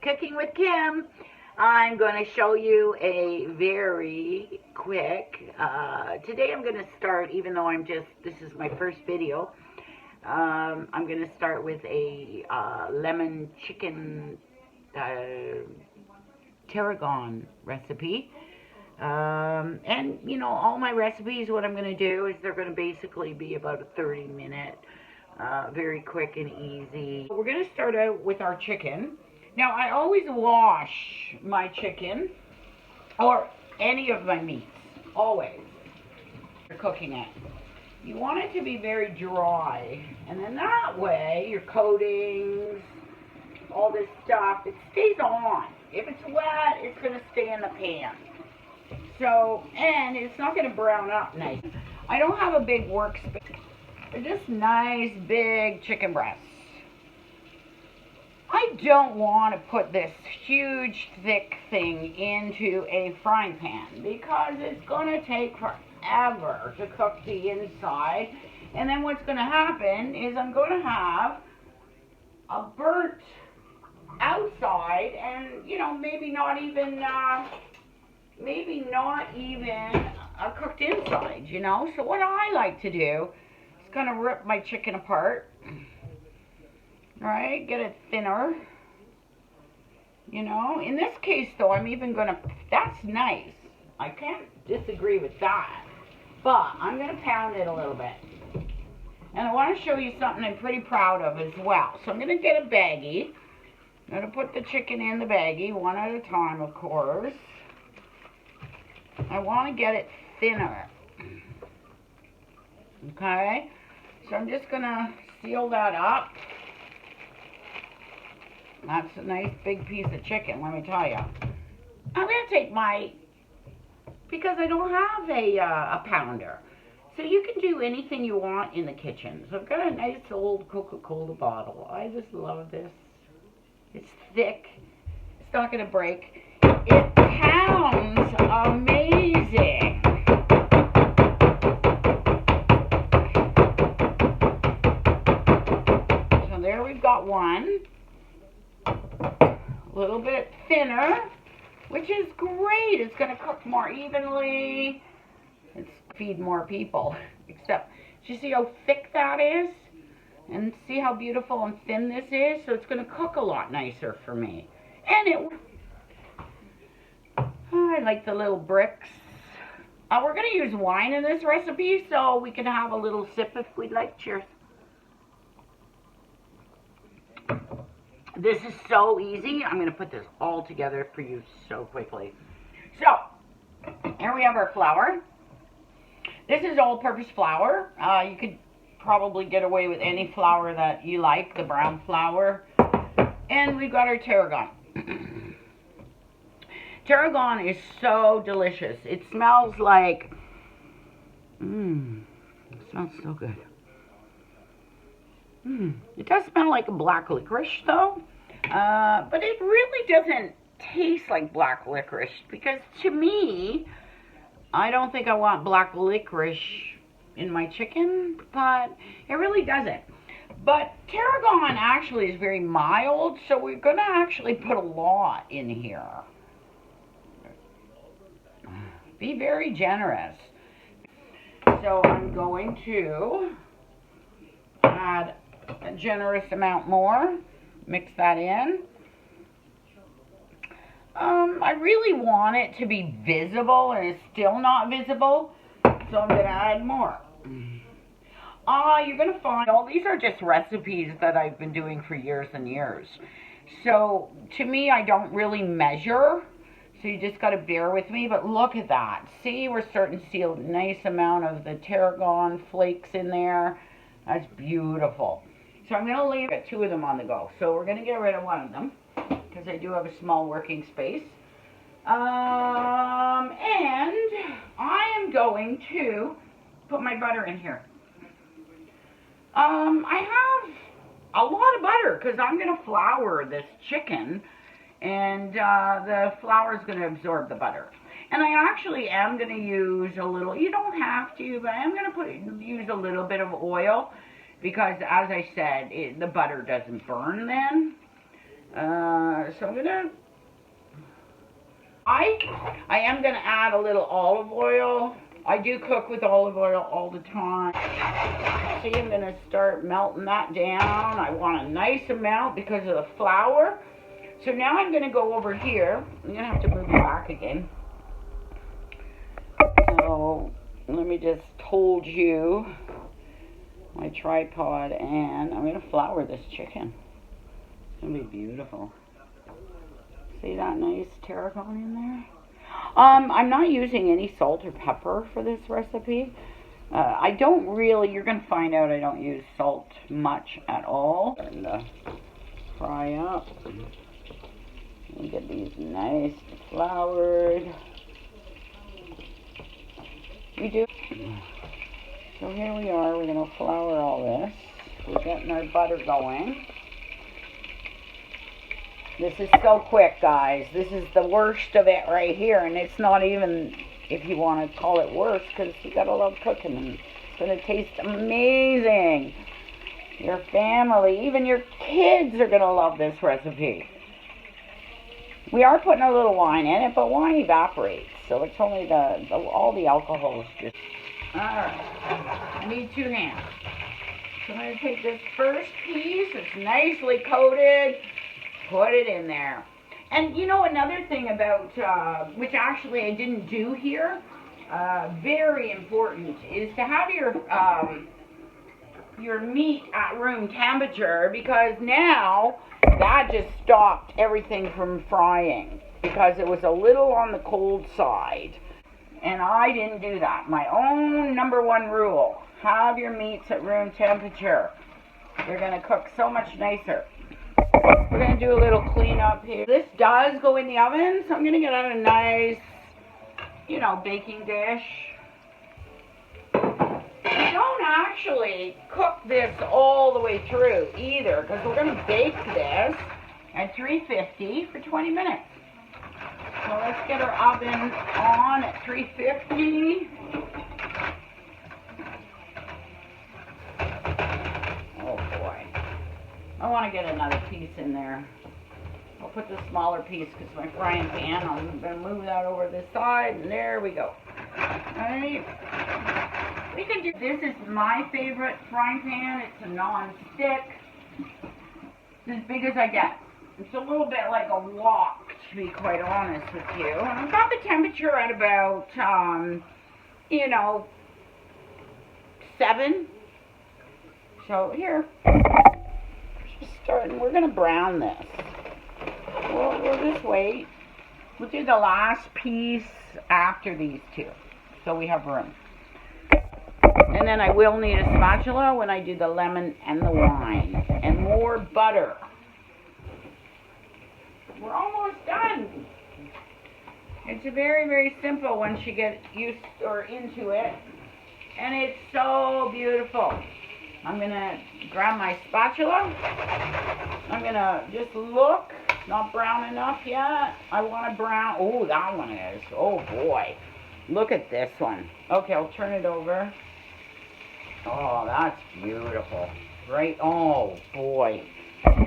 Cooking with Kim. I'm going to show you a very quick, today I'm going to start, even though this is my first video, I'm going to start with a lemon chicken tarragon recipe. And you know, all my recipes, what I'm going to do is they're going to basically be about a 30-minute, very quick and easy. We're going to start out with our chicken. Now, I always wash my chicken or any of my meats, always, for cooking it. You want it to be very dry, and then that way your coatings, all this stuff, it stays on. If it's wet, it's going to stay in the pan. So, and it's not going to brown up nice. I don't have a big workspace. They're just nice big chicken breasts. I don't want to put this huge thick thing into a frying pan because it's going to take forever to cook the inside. And then what's going to happen is I'm going to have a burnt outside and, you know, maybe not even a cooked inside, you know. So what I like to do is kind of rip my chicken apart. Right, get it thinner. You know, in this case though, I'm even gonna, that's nice. I can't disagree with that. But I'm gonna pound it a little bit. And I wanna show you something I'm pretty proud of as well. So I'm gonna get a baggie. I'm gonna put the chicken in the baggie, one at a time, of course. I wanna get it thinner. Okay, so I'm just gonna seal that up. That's a nice big piece of chicken, let me tell you. I'm going to take because I don't have a pounder. So you can do anything you want in the kitchen. So I've got a nice old Coca-Cola bottle. I just love this. It's thick. It's not going to break. It pounds amazing. So there we've got one. A little bit thinner, which is great. It's going to cook more evenly. It's feed more people. Except, do you see how thick that is? And see how beautiful and thin this is? So it's going to cook a lot nicer for me. And I like the little bricks. We're going to use wine in this recipe, so we can have a little sip if we'd like. Cheers. This is so easy. I'm going to put this all together for you so quickly. So, here we have our flour. This is all-purpose flour. You could probably get away with any flour that you like, the brown flour. And we've got our tarragon. Tarragon is so delicious. It smells like, it smells so good. It does smell like a black licorice though, but it really doesn't taste like black licorice because to me, I don't think I want black licorice in my chicken, but it really doesn't. But tarragon actually is very mild, so we're going to actually put a lot in here. Be very generous. So I'm going to add a generous amount more. Mix that in. I really want it to be visible, and it's still not visible, so I'm going to add more. You're going to find all these are just recipes that I've been doing for years and years. So to me, I don't really measure, so you just got to bear with me. But look at that. See, we're starting to see a nice amount of the tarragon flakes in there. That's beautiful. So I'm going to leave two of them on the go. So we're going to get rid of one of them because I do have a small working space. And I am going to put my butter in here. I have a lot of butter because I'm going to flour this chicken, and the flour is going to absorb the butter. And I actually am going to use a little, you don't have to, but I am going to use a little bit of oil because, as I said, the butter doesn't burn then. So I'm gonna, I am gonna add a little olive oil. I do cook with olive oil all the time. See, I'm gonna start melting that down. I want a nice amount because of the flour. So now I'm gonna go over here. I'm gonna have to move it back again. So let me just hold you my tripod, and I'm gonna flour this chicken. It's gonna be beautiful. See that nice tarragon in there? I'm not using any salt or pepper for this recipe. I don't really, you're gonna find out I don't use salt much at all. And fry up. And get these nice floured. We do. So here we are, we're gonna flour all this. We're getting our butter going. This is so quick, guys. This is the worst of it right here, and it's not even, if you want to call it worse, because you gotta love cooking, and it's gonna taste amazing. Your family, even your kids are gonna love this recipe. We are putting a little wine in it, but wine evaporates, so it's only all the alcohol is just. All right, I need 2 hands. So I'm gonna take this first piece. It's nicely coated. Put it in there. And you know, another thing about, which actually I didn't do here, very important, is to have your meat at room temperature, because now that just stopped everything from frying because it was a little on the cold side. And I didn't do that. My own #1 rule, have your meats at room temperature. They're gonna cook so much nicer. We're going to do a little cleanup here. This does go in the oven, so I'm going to get out a nice, you know, baking dish. We don't actually cook this all the way through either, because we're going to bake this at 350 for 20 minutes. So let's get our oven on at 350. Oh boy. I want to get another piece in there. I'll put the smaller piece because my frying pan, I'm going to move that over this side, and there we go. Alright. We can do, this is my favorite frying pan. It's a non-stick. It's as big as I get. It's a little bit like a wok, to be quite honest with you. And I've got the temperature at about, you know, 7. So here. Starting, we're gonna brown this. We'll just wait. We'll do the last piece after these 2, so we have room. And then I will need a spatula when I do the lemon and the wine, and more butter. We're almost done. It's very, very simple once you get used or into it, and it's so beautiful. I'm gonna grab my spatula. I'm gonna just look, not brown enough yet. I want to brown. Oh, that one is. Oh boy, look at this one. Okay, I'll turn it over. Oh, that's beautiful. Right? Oh boy,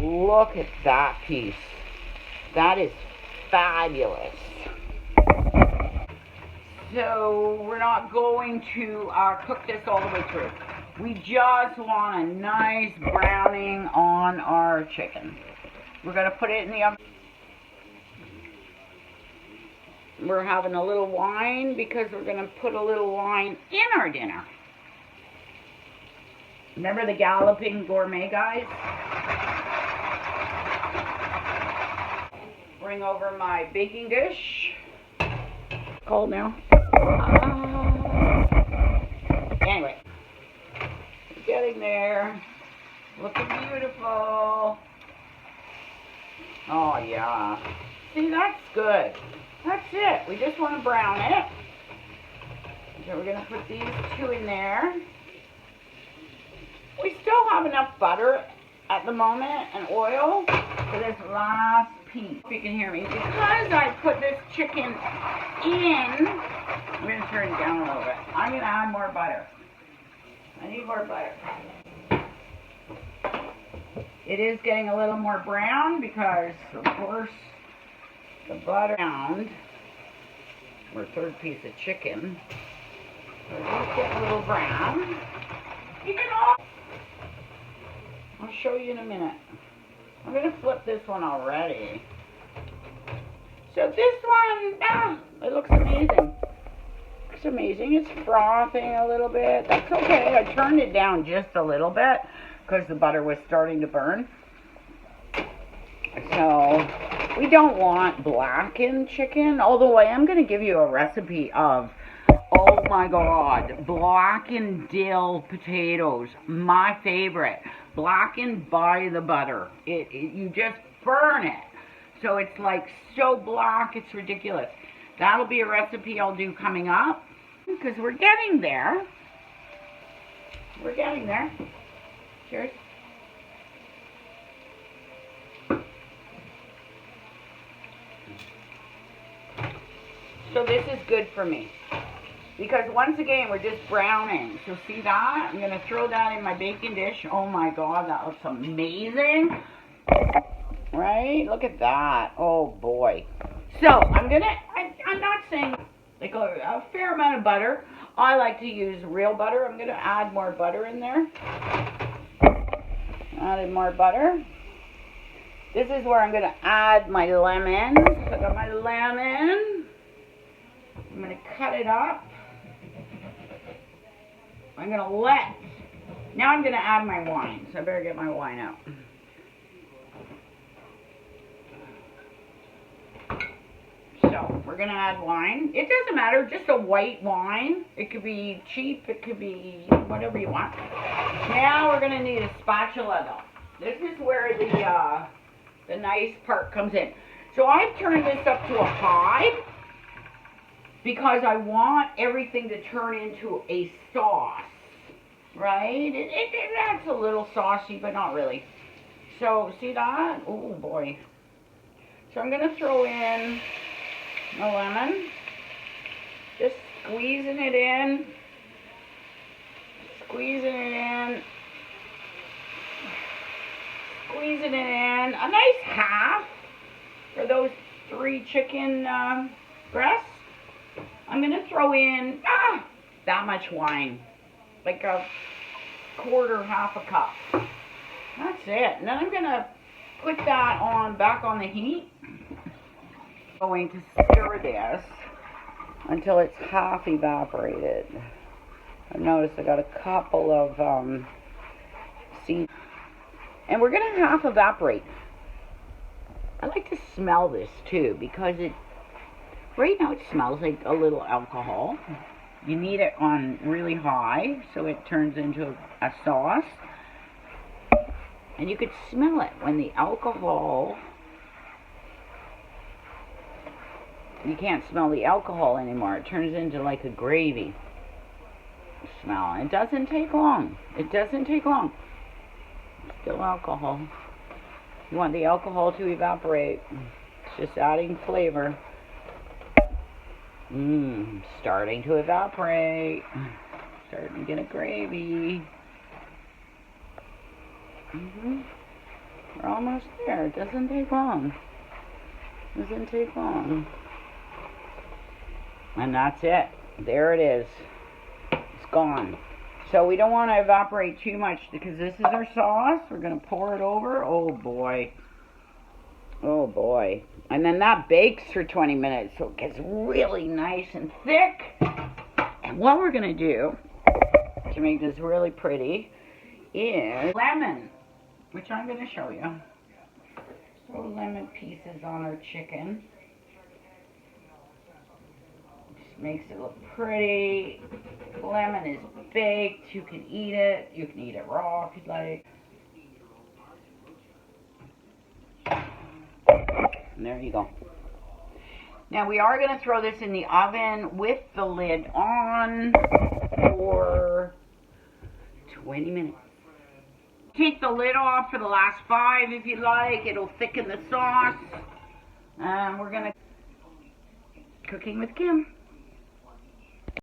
look at that piece. That is fabulous. So we're not going to cook this all the way through. We just want a nice browning on our chicken. We're going to put it in the oven. We're having a little wine because we're going to put a little wine in our dinner. Remember the Galloping Gourmet, guys? Bring over my baking dish. Cold now. Anyway. Getting there. Looking beautiful. Oh yeah. See, that's good. That's it. We just want to brown it. So we're going to put these 2 in there. We still have enough butter at the moment and oil for this last piece. If you can hear me. Because I put this chicken in, I'm going to turn it down a little bit. I'm going to add more butter. I need more butter. It is getting a little more brown because, of course, the butter pound, or third piece of chicken, so it is getting a little brown. You can I'll show you in a minute. I'm going to flip this one already. So this one, it looks amazing. It's amazing. It's frothing a little bit. That's okay. I turned it down just a little bit because the butter was starting to burn. So we don't want blackened chicken, although I am going to give you a recipe of, oh my God, blackened dill potatoes. My favorite. Blackened by the butter. You just burn it. So it's like so black, it's ridiculous. That'll be a recipe I'll do coming up because we're getting there. We're getting there. Cheers. So this is good for me because once again we're just browning. So see that? I'm going to throw that in my baking dish. Oh my God, that looks amazing. Right? Look at that. Oh boy. So I'm not saying like a fair amount of butter. I like to use real butter. I'm going to add more butter in there. Added more butter. This is where I'm going to add my lemon. So I got my lemon. I'm going to cut it up. I'm going to now I'm going to add my wine. So I better get my wine out. So we're going to add wine. It doesn't matter, just a white wine. It could be cheap, it could be whatever you want. Now we're going to need a spatula though. This is where the nice part comes in. So I've turned this up to a high because I want everything to turn into a sauce, right? That's a little saucy, but not really. So see that? Oh boy. So I'm going to throw in the lemon, just squeezing it in, squeezing it in, squeezing it in, a nice half for those 3 chicken breasts. I'm going to throw in that much wine, like a quarter, half a cup. That's it. And then I'm going to put that back on the heat. Going to stir this until it's half evaporated. I've noticed I got a couple of seeds, and we're gonna half evaporate. I like to smell this too because right now it smells like a little alcohol. You need it on really high so it turns into a sauce, and you could smell it when the alcohol. You can't smell the alcohol anymore. It turns into like a gravy smell. It doesn't take long. It doesn't take long. Still alcohol. You want the alcohol to evaporate. It's just adding flavor. Starting to evaporate. Starting to get a gravy. We're almost there. It doesn't take long. It doesn't take long. And that's it. There it is. It's gone. So we don't want to evaporate too much because this is our sauce. We're going to pour it over. Oh boy. Oh boy. And then that bakes for 20 minutes so it gets really nice and thick. And what we're going to do to make this really pretty is lemon, which I'm going to show you. Throw lemon pieces on our chicken. Makes it look pretty. Lemon is baked. You can eat it. You can eat it raw if you'd like. And there you go. Now we are going to throw this in the oven with the lid on for 20 minutes. Take the lid off for the last 5 if you'd like. It'll thicken the sauce. And we're going to Cooking with Kim.